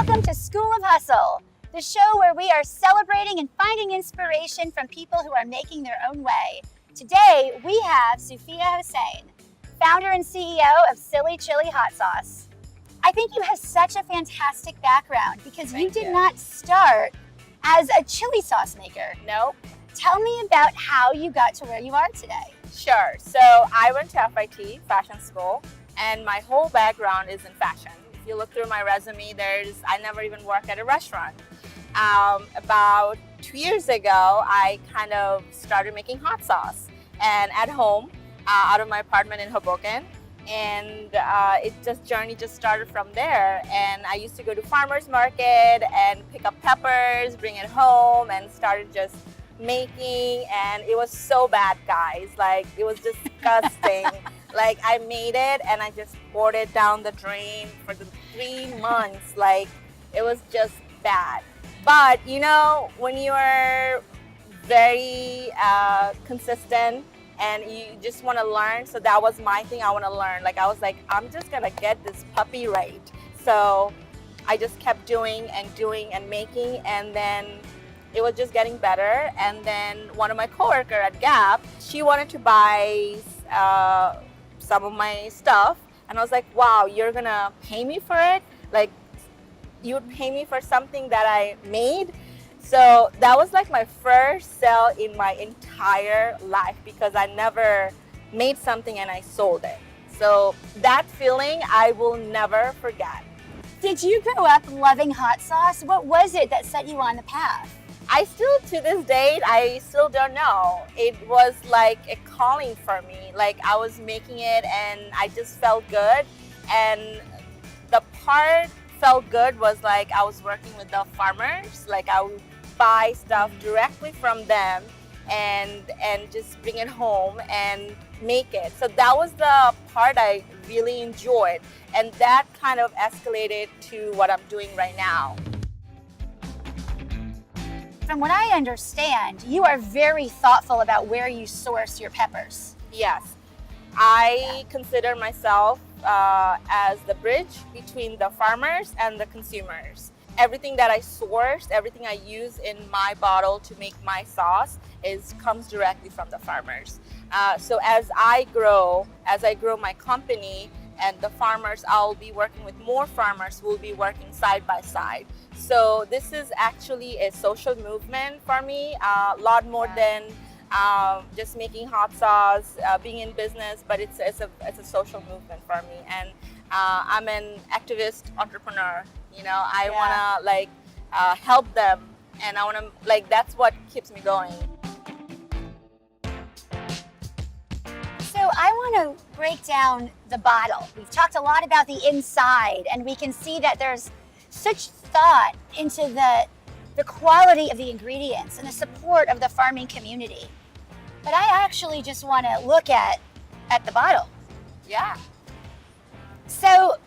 Welcome to School of Hustle, the show where we are celebrating and finding inspiration from people who are making their own way. Today, we have Sufia Hossain, founder and CEO of Silly Chilly Hot Sauce. I think you have such a fantastic background because you did not start as a chili sauce maker. Nope. Tell me about how you got to where you are today. Sure. So I went to FIT, fashion school, and my whole background is in fashion. If you look through my resume, I never even worked at a restaurant. About 2 years ago, I kind of started making hot sauce and at home out of my apartment in Hoboken. And journey just started from there. And I used to go to farmers market and pick up peppers, bring it home, and started just making. And it was so bad, guys. Like, it was disgusting. Like, I made it and I just poured it down the drain for the 3 months. Like, it was just bad. But you know, when you are very consistent and you just want to learn, so that was my thing. I want to learn. Like, I was like, I'm just gonna get this puppy right. So I just kept doing and making, and then it was just getting better. And then one of my coworkers at Gap, she wanted to buy some of my stuff, and I was like, wow, you're gonna pay me for it? Like, you would pay me for something that I made? So that was like my first sale in my entire life, because I never made something and I sold it. So that feeling I will never forget. Did you grow up loving hot sauce? What was it that set you on the path? I still, to this date, I still don't know. It was like a calling for me. Like, I was making it and I just felt good. And the part felt good was like I was working with the farmers. Like, I would buy stuff directly from them and just bring it home and make it. So that was the part I really enjoyed. And that kind of escalated to what I'm doing right now. From what I understand, you are very thoughtful about where you source your peppers. Yes, I consider myself as the bridge between the farmers and the consumers. Everything that I source, everything I use in my bottle to make my sauce comes directly from the farmers. So as I grow my company and the farmers, I'll be working with more farmers who will be working side by side. So this is actually a social movement for me, a lot more than just making hot sauce, being in business, but it's a social movement for me. And I'm an activist entrepreneur. You know, I want to help them, and I want to that's what keeps me going. So I want to break down the bottle. We've talked a lot about the inside, and we can see that there's such thought into the quality of the ingredients and the support of the farming community. But I actually just want to look at the bottle. Yeah. So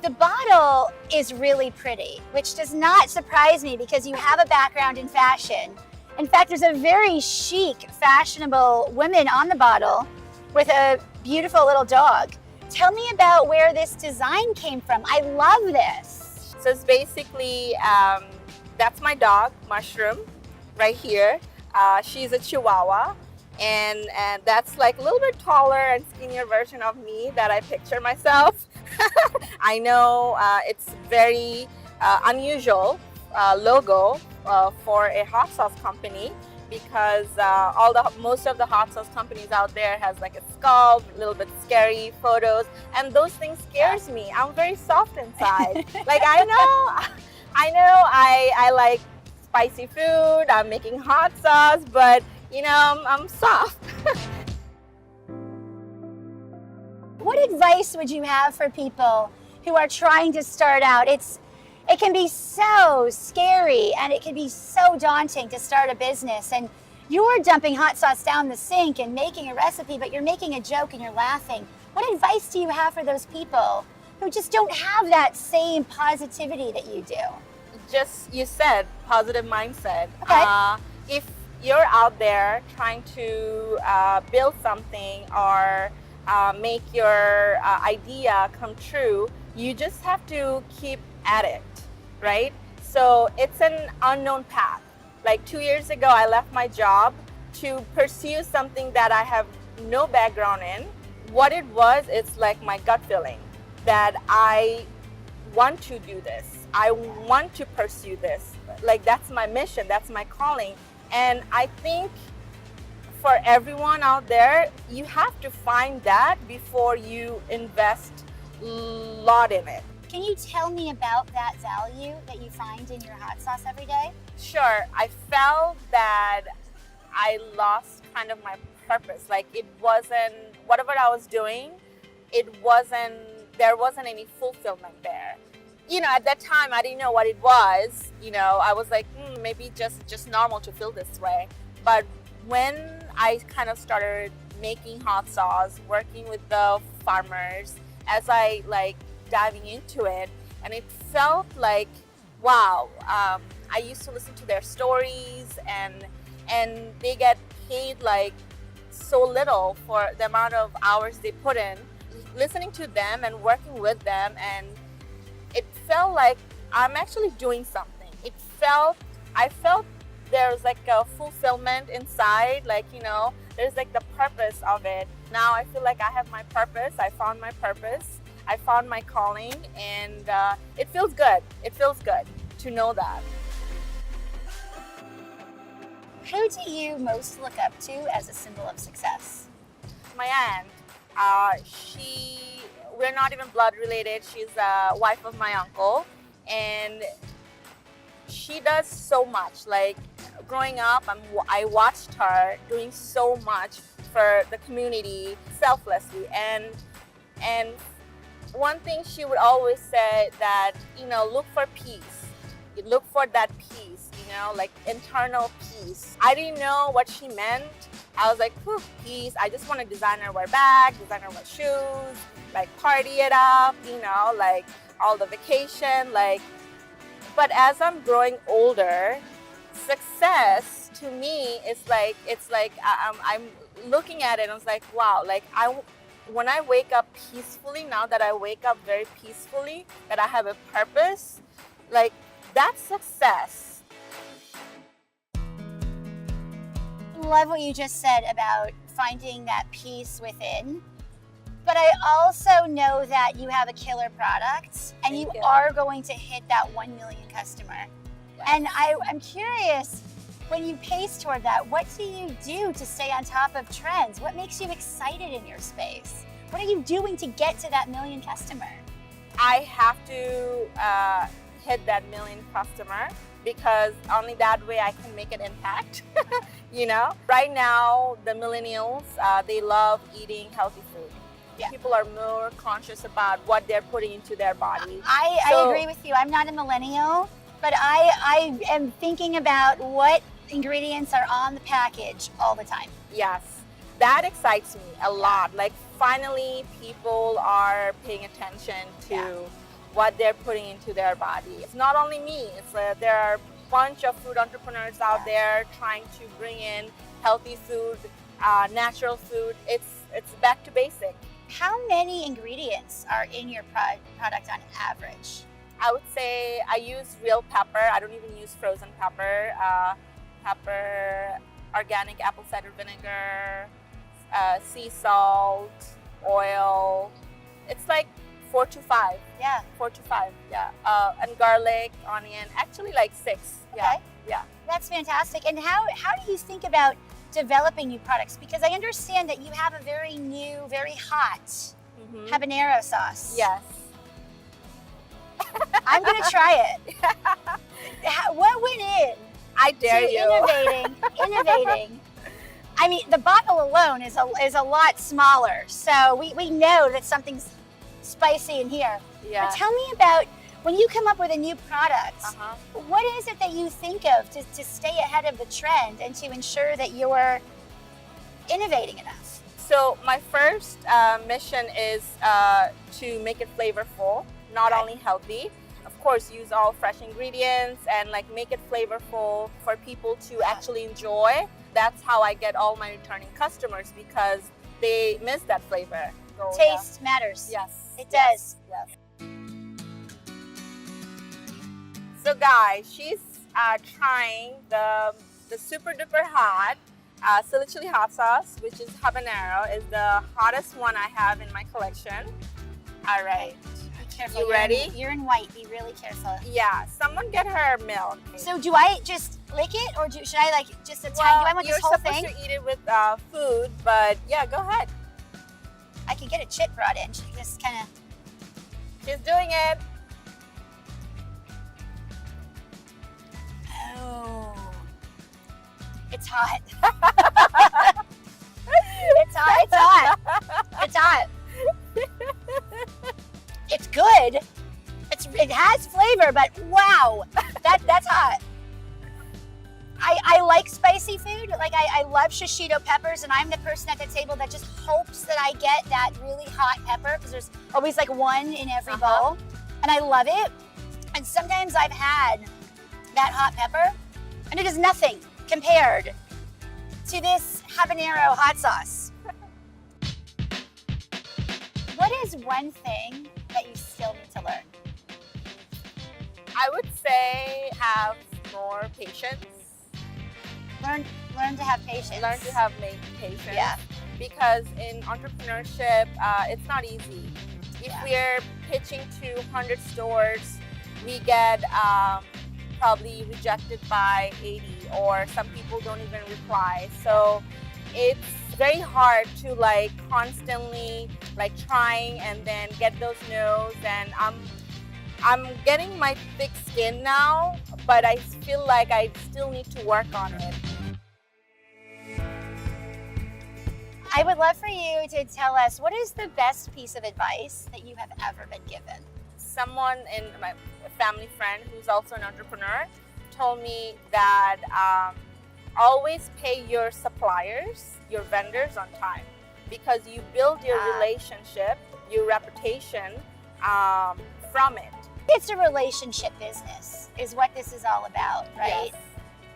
the bottle is really pretty, which does not surprise me because you have a background in fashion. In fact, there's a very chic, fashionable woman on the bottle with a beautiful little dog. Tell me about where this design came from. I love this. So it's basically, that's my dog, Mushroom, right here. She's a Chihuahua, and that's like a little bit taller and skinnier version of me that I picture myself. I know it's very unusual logo for a hot sauce company, because most of the hot sauce companies out there has like a skull, a little bit scary photos, and those things scares me. I'm very soft inside. Like, I know I like spicy food, I'm making hot sauce, but you know, I'm soft. What advice would you have for people who are trying to start out? It can be so scary and it can be so daunting to start a business, and you're dumping hot sauce down the sink and making a recipe, but you're making a joke and you're laughing. What advice do you have for those people who just don't have that same positivity that you do? Just, you said, positive mindset. Okay. If you're out there trying to build something or make your idea come true, you just have to keep at it. right? So it's an unknown path. Like 2 years ago, I left my job to pursue something that I have no background in. What it was, it's like my gut feeling that I want to do this. I want to pursue this. Like that's my mission, that's my calling. And I think for everyone out there, you have to find that before you invest a lot in it. Can you tell me about that value that you find in your hot sauce every day? Sure, I felt that I lost kind of my purpose. Like it wasn't, whatever I was doing, there wasn't any fulfillment there. You know, at that time, I didn't know what it was. You know, I was like, maybe just normal to feel this way. But when I kind of started making hot sauce, working with the farmers, as I like diving into it, and it felt like, wow, I used to listen to their stories, and they get paid like so little for the amount of hours they put in. Listening to them and working with them, and it felt like I'm actually doing something. I felt there's like a fulfillment inside, like, you know, there's like the purpose of it. Now I feel like I have my purpose. I found my purpose. I found my calling, and it feels good. It feels good to know that. Who do you most look up to as a symbol of success? My aunt, we're not even blood related. She's a wife of my uncle, and she does so much. Like growing up, I watched her doing so much for the community selflessly, and one thing she would always say that, you know, look for peace. You look for that peace, you know, like internal peace. I didn't know what she meant. I was like, peace. I just want a designer wear bag, designer wear shoes, like party it up, you know, like all the vacation, like. But as I'm growing older, success to me is like, it's like I'm looking at it and I was like, wow, like when I wake up peacefully, now that I wake up very peacefully, that I have a purpose, like that's success. I love what you just said about finding that peace within. But I also know that you have a killer product, and you are going to hit that 1 million customer. Yes. And I'm curious, when you pace toward that, what do you do to stay on top of trends? What makes you excited in your space? What are you doing to get to that million customer? I have to hit that million customer, because only that way I can make an impact. You know, right now the millennials, they love eating healthy food. Yeah. People are more conscious about what they're putting into their body. I agree with you. I'm not a millennial, but I am thinking about what ingredients are on the package all the time. Yes, that excites me a lot. Like finally people are paying attention to what they're putting into their body. It's not only me. It's there are a bunch of food entrepreneurs out there trying to bring in healthy food, natural food. It's back to basic. How many ingredients are in your product on average? I would say I use real pepper. I don't even use frozen pepper. Pepper, organic apple cider vinegar, sea salt, oil. It's like 4 to 5. Yeah. 4 to 5, yeah. And garlic, onion, actually like 6. Yeah. Okay. Yeah. That's fantastic. And how do you think about developing new products? Because I understand that you have a very new, very hot habanero sauce. Yes. I'm going to try it. What went in? I dare you. Innovating. I mean, the bottle alone is a lot smaller, so we know that something's spicy in here. Yeah. But tell me about when you come up with a new product, what is it that you think of to stay ahead of the trend and to ensure that you're innovating enough? So my first mission is to make it flavorful, not only healthy. Of course, use all fresh ingredients and like make it flavorful for people to actually enjoy. That's how I get all my returning customers, because they miss that flavor. So, taste matters. Yes. It does. Yes. So guys, she's trying the super duper hot Silly Chilly hot sauce, which is habanero, is the hottest one I have in my collection. All right. Be careful. You ready? You're in white. Be really careful. Yeah. Someone get her milk. So do I just lick it, or should I like just a tiny? Well, do I want this whole thing? you're supposed to eat it with food, but yeah, go ahead. I could get a chip brought in. She just kind of. She's doing it. Oh, it's hot. It's hot. It's hot. It's hot. It's good. It has flavor, but wow, that's hot. I like spicy food. Like I love shishito peppers, and I'm the person at the table that just hopes that I get that really hot pepper, because there's always like one in every bowl, and I love it. And sometimes I've had that hot pepper, and it is nothing compared to this habanero hot sauce. What is one thing that you still need to learn? I would say have more patience. Learn to have patience. Learn to have patience. Yeah. Because in entrepreneurship, it's not easy. If we're pitching to 100 stores, we get probably rejected by 80, or some people don't even reply. So it's very hard to like constantly like trying and then get those no's. And I'm getting my thick skin now, but I feel like I still need to work on it. I would love for you to tell us, what is the best piece of advice that you have ever been given? Someone in my family friend who's also an entrepreneur told me that always pay your suppliers, your vendors on time, because you build your relationship, your reputation from it. It's a relationship business is what this is all about, right? Yes,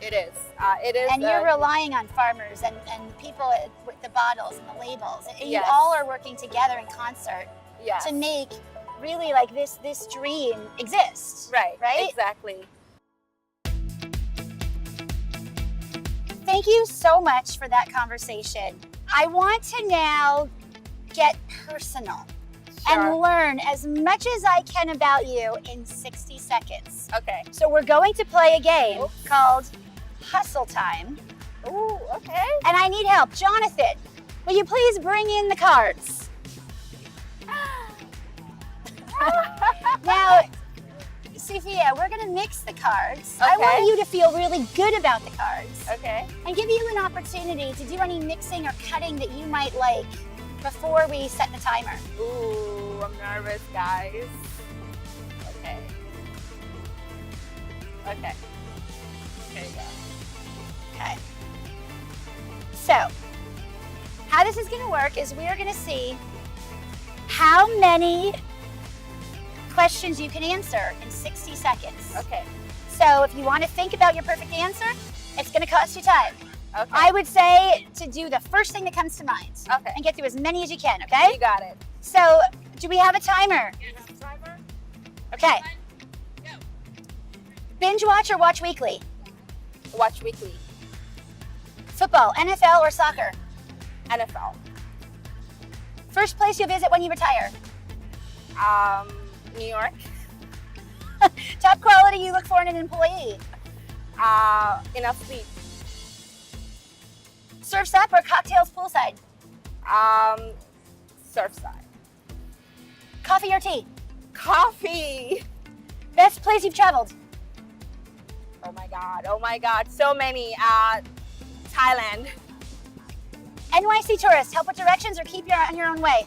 it is. It is. And you're relying on farmers and people with the bottles and the labels. And you all are working together in concert to make really like this dream exist. Right, right? Exactly. Thank you so much for that conversation. I want to now get personal and learn as much as I can about you in 60 seconds. Okay. So we're going to play a game called Hustle Time. Ooh, okay. And I need help. Jonathan, will you please bring in the cards? Now, Sufia, we're gonna mix the cards. I want you to feel really good about the cards. Okay. And give you an opportunity to do any mixing or cutting that you might like before we set the timer. Ooh, I'm nervous, guys. Okay. Okay. There you go. Okay. So, how this is gonna work is we are gonna see how many questions you can answer in 60 seconds. Okay. So if you want to think about your perfect answer, it's going to cost you time. Okay. I would say to do the first thing that comes to mind. Okay. And get through as many as you can, okay? You got it. So, do we have a timer? Timer? Okay. Go. Binge watch or watch weekly? Watch weekly. Football, NFL or soccer? NFL. First place you'll visit when you retire? New York. Top quality you look for in an employee? Enough sleep. Surf's up or cocktails poolside? Surfside. Coffee or tea? Coffee. Best place you've traveled? Oh my God, so many. Thailand. NYC tourist, help with directions or keep you on your own way?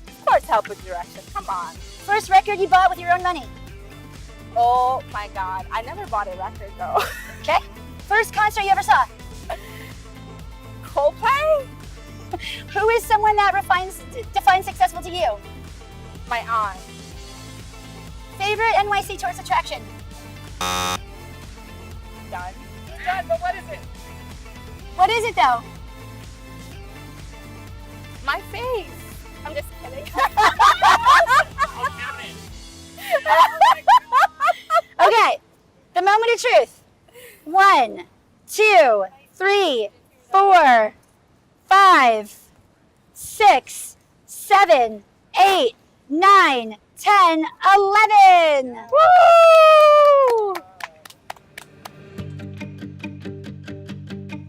Of course, help with directions, come on. First record you bought with your own money? Oh my God, I never bought a record though. Okay. First concert you ever saw? Coldplay? Who is someone that defines successful to you? My aunt. Favorite NYC tourist attraction? Done. Done, but what is it? What is it though? My face. I'm just kidding. Okay, truth. 1, 2, 3, 4, 5, 6, 7, 8, 9, 10, 11. Woo!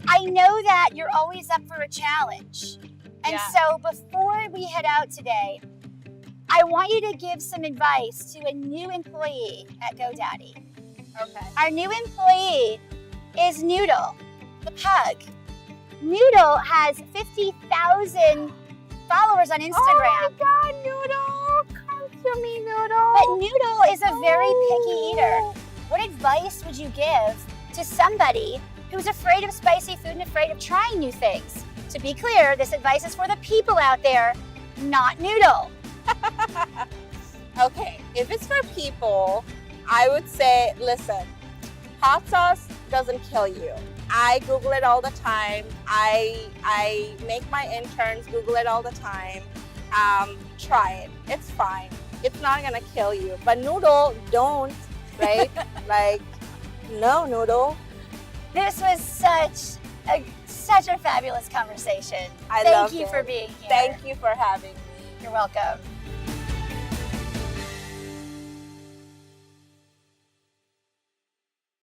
I know that you're always up for a challenge. And Yeah. so before we head out today, I want you to give some advice to a new employee at GoDaddy. Okay. Our new employee is Noodle, the pug. Noodle has 50,000 followers on Instagram. Oh my God, Noodle! Come to me, Noodle. But Noodle is a very picky eater. What advice would you give to somebody who's afraid of spicy food and afraid of trying new things? To be clear, this advice is for the people out there, not Noodle. Okay, if it's for people, I would say, listen, hot sauce doesn't kill you. I Google it all the time. I make my interns Google it all the time. Try it. It's fine. It's not gonna kill you. But Noodle, don't, right? Like, no, Noodle. This was such a fabulous conversation. I Thank loved you it. for being here. Thank you for having me. You're welcome.